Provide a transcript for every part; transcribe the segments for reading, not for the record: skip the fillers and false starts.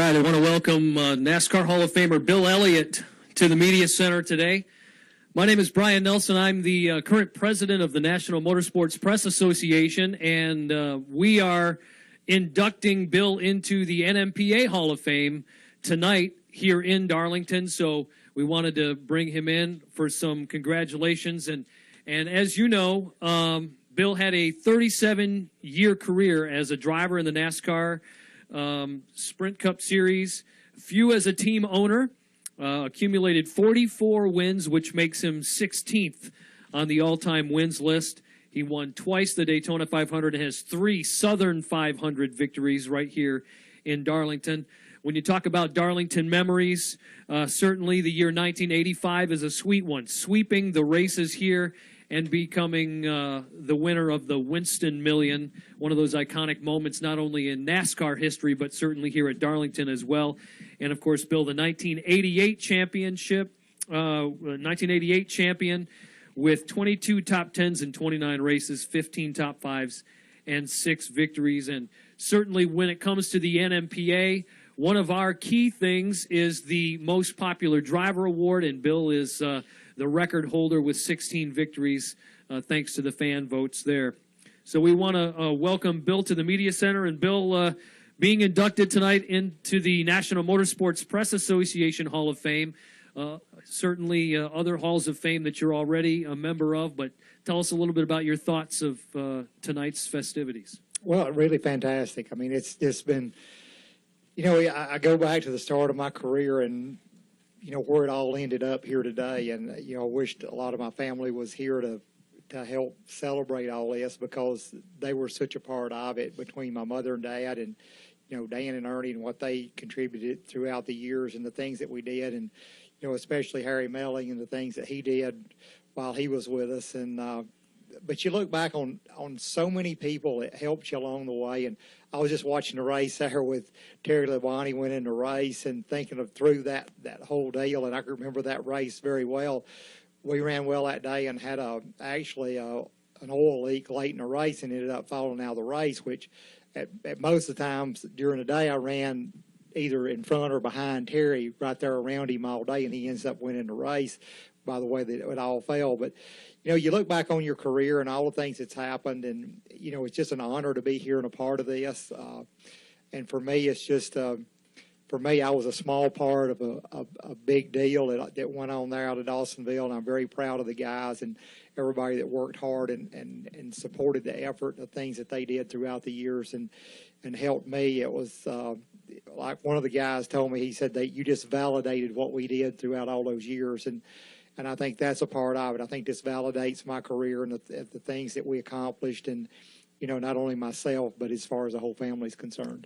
right, I want to welcome NASCAR Hall of Famer Bill Elliott to the Media Center today. My name is Brian Nelson. I'm the current president of the National Motorsports Press Association, and we are inducting Bill into the NMPA Hall of Fame tonight here in Darlington. So we wanted to bring him in for some congratulations. And as you know, Bill had a 37-year career as a driver in the NASCAR Sprint Cup Series, few as a team owner, accumulated 44 wins, which makes him 16th on the all-time wins list. He won twice the Daytona 500 and has 3 Southern 500 victories right here in Darlington. When you talk about Darlington memories, certainly the year 1985 is a sweet one, sweeping the races here and becoming the winner of the Winston Million, one of those iconic moments not only in NASCAR history, but certainly here at Darlington as well. And, of course, Bill, the 1988 championship, 1988 champion with 22 top 10s in 29 races, 15 top 5s, and 6 victories. And certainly when it comes to the NMPA, one of our key things is the most popular driver award, and Bill is the record holder with 16 victories, thanks to the fan votes there. So we want to welcome Bill to the Media Center, and Bill being inducted tonight into the National Motorsports Press Association Hall of Fame. Certainly other halls of fame that you're already a member of, but tell us a little bit about your thoughts of tonight's festivities. Well, really fantastic. I mean, it's just been, you know, I go back to the start of my career and, you know, where it all ended up here today. And, you know, I wished a lot of my family was here to help celebrate all this, because they were such a part of it, between my mother and dad and, you know, Dan and Ernie, and what they contributed throughout the years and the things that we did. And, you know, especially Harry Melling and the things that he did while he was with us. And, but you look back on so many people that helped you along the way. And I was just watching the race there with Terry Labonte winning the race and thinking of through that whole deal. And I can remember that race very well. We ran well that day and had actually an oil leak late in the race and ended up falling out of the race, which at most of the times during the day I ran either in front or behind Terry, right there around him all day, and he ends up winning the race by the way that it all fell. But, you know, you look back on your career and all the things that's happened, and, you know, it's just an honor to be here and a part of this. And for me, it's just, for me, I was a small part of a big deal that went on there out of Dawsonville, and I'm very proud of the guys and everybody that worked hard and supported the effort, the things that they did throughout the years and helped me. It was like one of the guys told me, he said that you just validated what we did throughout all those years. And I think that's a part of it. I think this validates my career and the things that we accomplished, and, you know, not only myself, but as far as the whole family is concerned.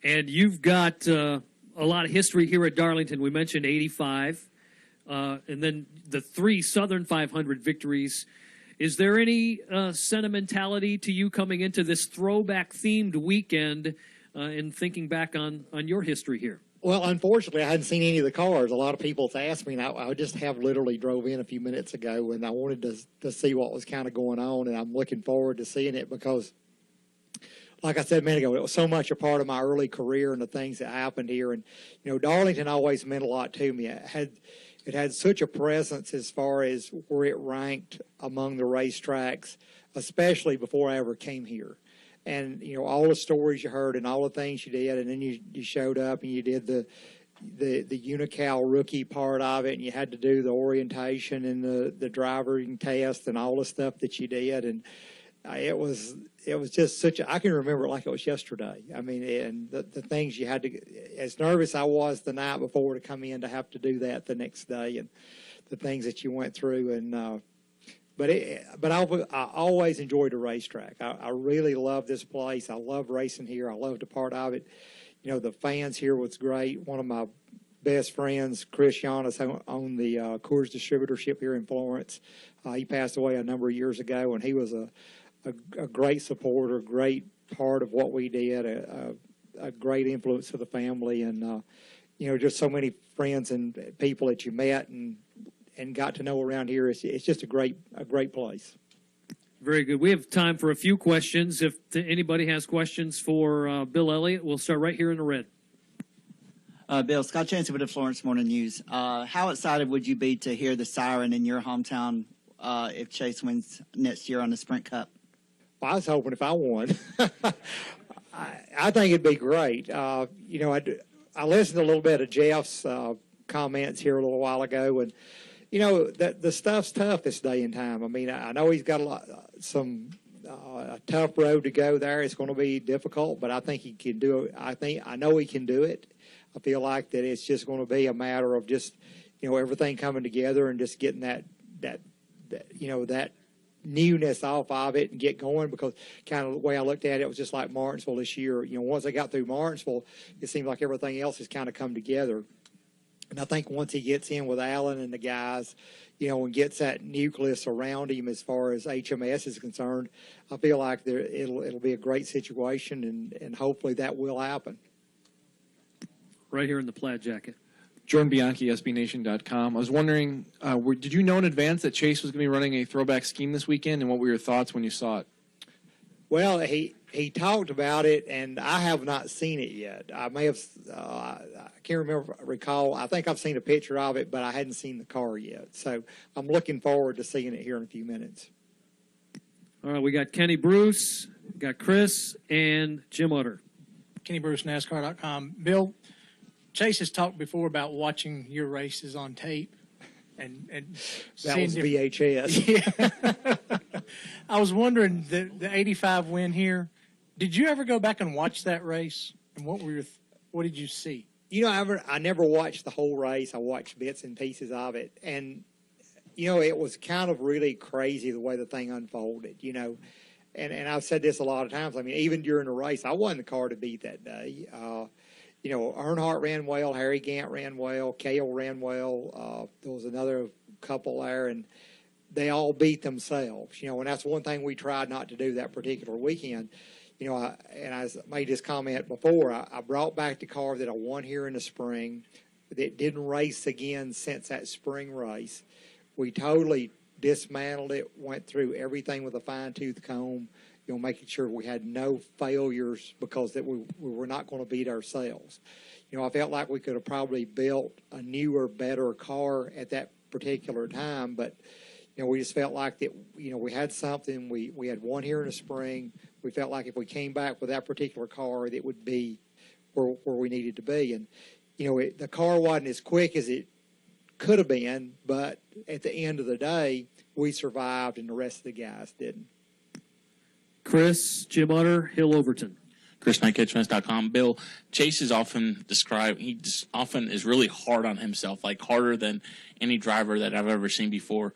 And you've got a lot of history here at Darlington. We mentioned 85, and then the 3 Southern 500 victories. Is there any sentimentality to you coming into this throwback-themed weekend and thinking back on your history here? Well, unfortunately, I hadn't seen any of the cars. A lot of people have asked me, and I just have literally drove in a few minutes ago, and I wanted to see what was kind of going on, and I'm looking forward to seeing it because, like I said a minute ago, it was so much a part of my early career and the things that happened here. And, you know, Darlington always meant a lot to me. It had such a presence as far as where it ranked among the racetracks, especially before I ever came here. And, you know, all the stories you heard and all the things you did, and then you showed up and you did the Unical rookie part of it, and you had to do the orientation and the driving test and all the stuff that you did. And it was just such a, I can remember it like it was yesterday. I mean, and the things you had to, as nervous I was the night before to come in to have to do that the next day, and the things that you went through. And but I always enjoyed the racetrack. I really love this place. I love racing here. I loved a part of it. You know, the fans here was great. One of my best friends, Chris Giannis, owned the Coors distributorship here in Florence. He passed away a number of years ago, and he was a great supporter, great part of what we did, a great influence to the family, and you know, just so many friends and people that you met and got to know around here. It's just a great place. Very good. We have time for a few questions. If anybody has questions for Bill Elliott, we'll start right here in the red. Bill, Scott Chansey with the Florence Morning News. How excited would you be to hear the siren in your hometown if Chase wins next year on the Sprint Cup? Well, I was hoping if I won. I think it'd be great. I listened to a little bit of Jeff's comments here a little while ago, and the stuff's tough this day and time. I mean, I know he's got a tough road to go there. It's going to be difficult, but I think he can do it. I know he can do it. I feel like that it's just going to be a matter of just everything coming together and just getting that newness off of it and get going, because kind of the way I looked at it was just like Martinsville this year. Once I got through Martinsville, it seemed like everything else has kind of come together. And I think once he gets in with Allen and the guys, and gets that nucleus around him as far as HMS is concerned, I feel like it'll be a great situation, and hopefully that will happen. Right here in the plaid jacket. Jordan Bianchi, SBNation.com. I was wondering, did you know in advance that Chase was going to be running a throwback scheme this weekend, and what were your thoughts when you saw it? Well, he talked about it, and I have not seen it yet. I may have, I can't recall. I think I've seen a picture of it, but I hadn't seen the car yet. So I'm looking forward to seeing it here in a few minutes. All right, we got Kenny Bruce, got Chris, and Jim Utter. Kenny Bruce, NASCAR.com. Bill, Chase has talked before about watching your races on tape, and that was VHS. Yeah. I was wondering the 85 win here. Did you ever go back and watch that race? And what did you see? I never watched the whole race. I watched bits and pieces of it, and it was kind of really crazy the way the thing unfolded. And I've said this a lot of times. I mean, even during the race, I wasn't the car to beat that day. Earnhardt ran well, Harry Gant ran well, Cale ran well. There was another couple there, and they all beat themselves. And that's one thing we tried not to do that particular weekend. I made this comment before. I brought back the car that I won here in the spring that didn't race again since that spring race. We totally dismantled it, went through everything with a fine-tooth comb, making sure we had no failures, because that we were not going to beat ourselves. I felt like we could have probably built a newer, better car at that particular time, but we just felt like that. We had something. We had one here in the spring. We felt like if we came back with that particular car, it would be where we needed to be. And the car wasn't as quick as it could have been, but at the end of the day, we survived, and the rest of the guys didn't. Chris, Jim Utter, Hill Overton. Chris Knight, catchfence.com. Bill, Chase is often described, he just often is really hard on himself, like harder than any driver that I've ever seen before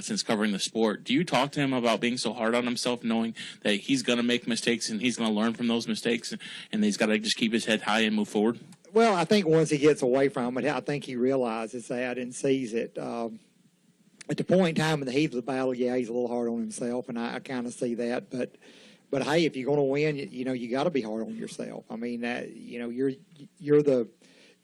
since covering the sport. Do you talk to him about being so hard on himself, knowing that he's going to make mistakes and he's going to learn from those mistakes, and he's got to just keep his head high and move forward? Well, I think once he gets away from it, I think he realizes that and sees it. At the point in time in the heat of the battle, yeah, he's a little hard on himself, and I kind of see that. But hey, if you're going to win, you got to be hard on yourself. I mean, you're the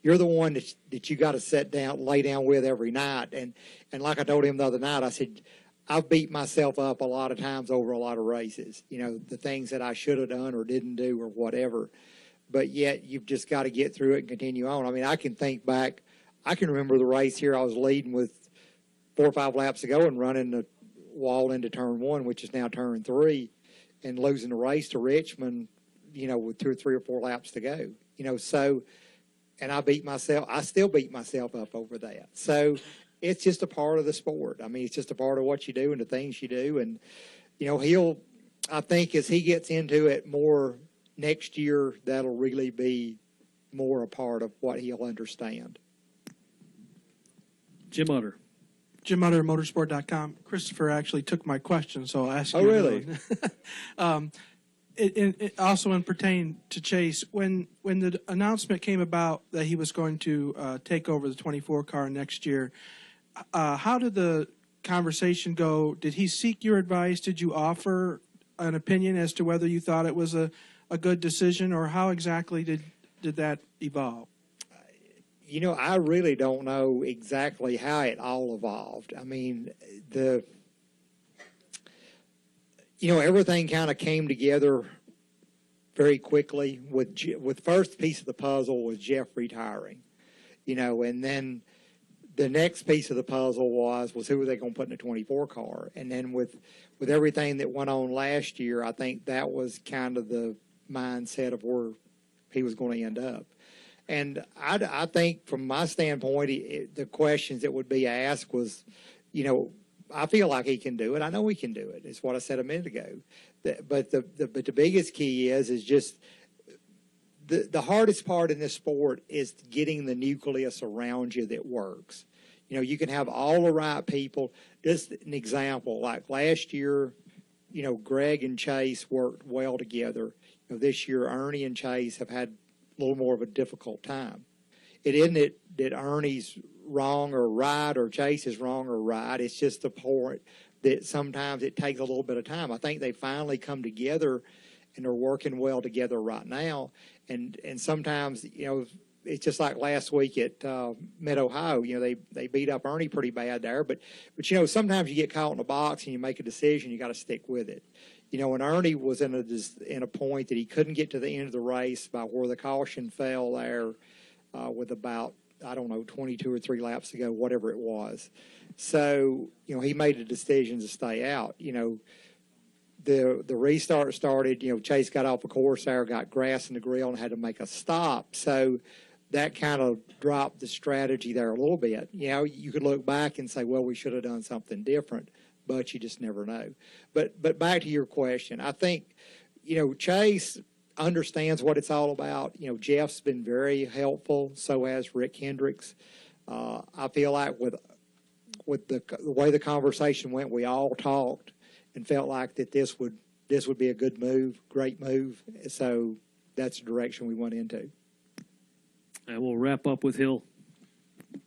one that you got to lay down with every night. And like I told him the other night, I said, I've beat myself up a lot of times over a lot of races. The things that I should have done or didn't do or whatever. But yet you've just got to get through it and continue on. I mean, I can think back. I can remember the race here. I was leading with 4 or 5 laps to go and running the wall into turn 1, which is now turn 3, and losing the race to Richmond, with 2 or 3 or 4 laps to go. So, and I still beat myself up over that. So it's just a part of the sport. I mean, it's just a part of what you do and the things you do. And, I think as he gets into it more next year, that'll really be more a part of what he'll understand. Jim Utter. Jim Utter, motorsport.com. Christopher actually took my question, so I'll ask you. Oh, really? It also in pertaining to Chase, when the announcement came about that he was going to take over the 24 car next year, how did the conversation go? Did he seek your advice? Did you offer an opinion as to whether you thought it was a good decision, or how exactly did that evolve? I really don't know exactly how it all evolved. I mean, everything kind of came together very quickly with first piece of the puzzle was Jeff retiring, and then the next piece of the puzzle was who were they going to put in a 24 car, and then with everything that went on last year, I think that was kind of the mindset of where he was going to end up. And I think from my standpoint, the questions that would be asked was, I feel like he can do it. I know he can do it. It's what I said a minute ago. But the biggest key is just the hardest part in this sport is getting the nucleus around you that works. You can have all the right people. Just an example, like last year, Greg and Chase worked well together. This year, Ernie and Chase have had a little more of a difficult time. It isn't that Ernie's wrong or right or Chase is wrong or right. It's just the point that sometimes it takes a little bit of time. I think they finally come together and are working well together right now. And sometimes, it's just like last week at Mid-Ohio. They beat up Ernie pretty bad there. But sometimes you get caught in a box and you make a decision. You got to stick with it. And Ernie was in a point that he couldn't get to the end of the race by where the caution fell there with about 22 or 3 laps to go, whatever it was. So he made a decision to stay out. The restart started. Chase got off the course there, got grass in the grill, and had to make a stop. So that kind of dropped the strategy there a little bit. You could look back and say, well, we should have done something different, but you just never know. But back to your question, I think, Chase understands what it's all about. Jeff's been very helpful, so has Rick Hendricks. I feel like with the way the conversation went, we all talked and felt like that this would be a good move, great move. So that's the direction we went into. And we'll wrap up with Hill.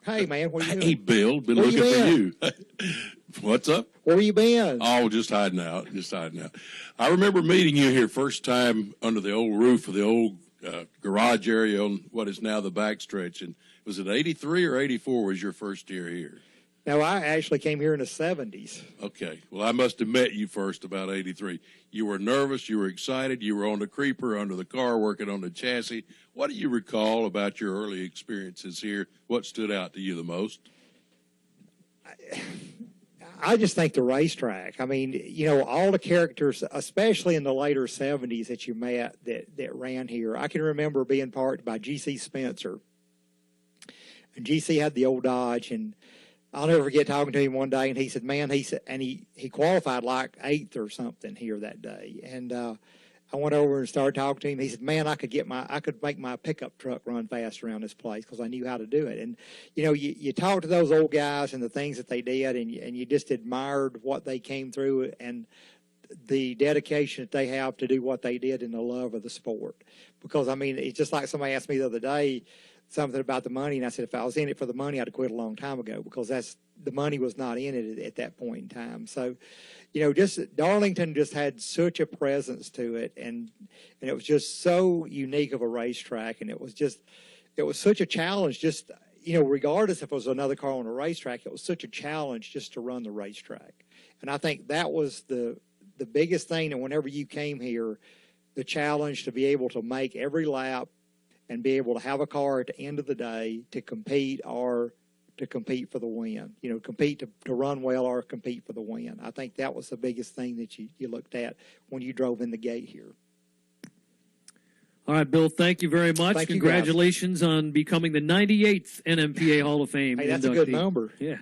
Hey, man, what are you doing? Hey, Bill, been Where looking you for been? you. What's up? Where you been? Oh, just hiding out. I remember meeting you here first time under the old roof of the old garage area on what is now the backstretch. And was it 83 or 84 was your first year here? No, I actually came here in the 70s. Okay. Well, I must have met you first about 83. You were nervous. You were excited. You were on the creeper under the car working on the chassis. What do you recall about your early experiences here? What stood out to you the most? I just think the racetrack. I mean, all the characters, especially in the later 70s that you met that ran here. I can remember being parked by G.C. Spencer. And G.C. had the old Dodge, and I'll never forget talking to him one day, and he said, man, he qualified like 8th or something here that day. And I went over and started talking to him. He said, man, I could make my pickup truck run fast around this place because I knew how to do it. And, you talk to those old guys and the things that they did, and you just admired what they came through and the dedication that they have to do what they did and the love of the sport. Because, I mean, it's just like somebody asked me the other day something about the money, and I said, if I was in it for the money, I'd have quit a long time ago because the money was not in it at that point in time. So, just Darlington just had such a presence to it, and it was just so unique of a racetrack, and it was such a challenge. Just regardless if it was another car on a racetrack, it was such a challenge just to run the racetrack, and I think that was the biggest thing. And whenever you came here, the challenge to be able to make every lap and be able to have a car at the end of the day to compete or to compete for the win, compete to run well or compete for the win. I think that was the biggest thing that you looked at when you drove in the gate here. All right, Bill, thank you very much. Thank you, Congratulations on becoming the 98th NMPA Hall of Fame Hey, that's inductee. a good number. Yeah.